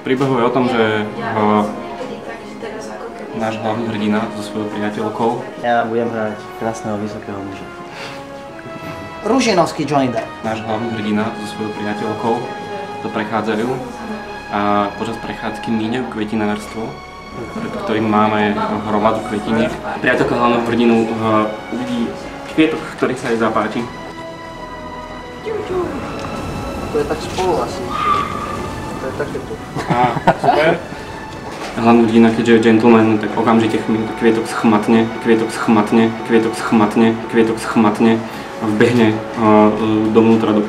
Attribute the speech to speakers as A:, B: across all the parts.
A: Príbehu je o tom, že náš hlavný hrdina so svojou priateľkou.
B: Ja budem hrať krásneho vysokého muža. Ružinovský Johnny Depp.
A: Náš hlavný hrdina so svojou priateľkou to prechádzajú a počas prechádzky míňajú kvetinárstvo, pred ktorým máme hromadu kvetiniek. Priateľka hlavného hrdinu uvidí kvietok, ktorý sa jej zapáči.
B: To je tak spolu asi. To je také tu.
A: Super. Hlavný hrdina, keďže je gentleman, tak okamžite kvietok schmatne, kvietok schmatne, kvietok schmatne, kvietok schmatne a vbehne dovnútra do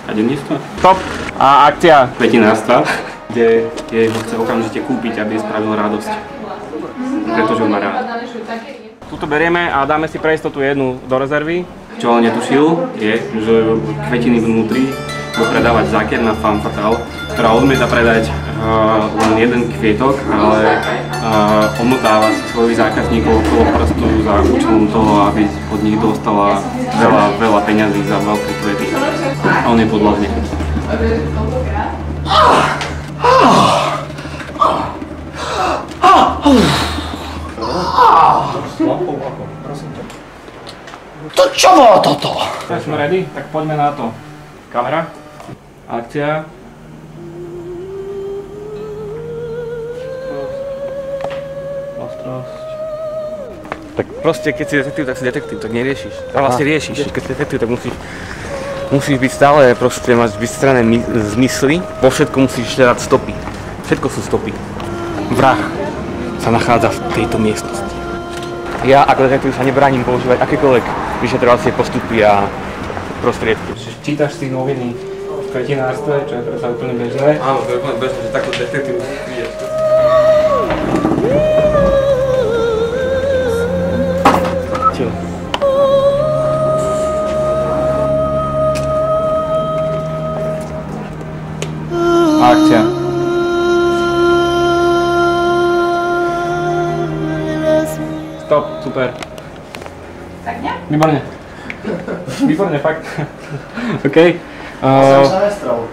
A: kadenníctva. Stop! A akcia kvetinárstva, kde jej ho chce okamžite kúpiť, aby jej spravil radosť. Pretože ho má rád. Tuto berieme a dáme si pre istotu jednu do rezervy. Čo ale netušil je, že kvetiny vnútri budú predávať záker na Femme Fatale, ktorá odmieta predať len jeden kvietok, ale omotáva si svojich zákazníkov okolo prstu za účelom toho, aby od nich dostala veľa peňazí za veľké kvety. A on je podľahne.
B: To čo bolo toto?
A: Tak sme ready? Tak poďme na to. Kamera. Akcia. Ostrosť. Tak proste, keď si detektív, tak si detektív, tak neriešiš. A vlastne riešiš. Keď si detektív, tak musíš byť stále, proste mať vystrené zmysly. Po všetko musíš hľadať stopy. Všetko sú stopy. Vrah sa nachádza v tejto miestnosti. Ja ako detektív sa nebránim používať akékoľvek vyšetrovacie postupy a prostriedky. Čítaš si noviny v kvetinárstve, čo je predsa úplne bežné. Áno, to je úplne bežné, že takto detektív vidieš. Čo? Akcia. Stop, super.
C: Tak nie?
A: Výborne. Výborne, fakt. OK.
B: 8 semestrov.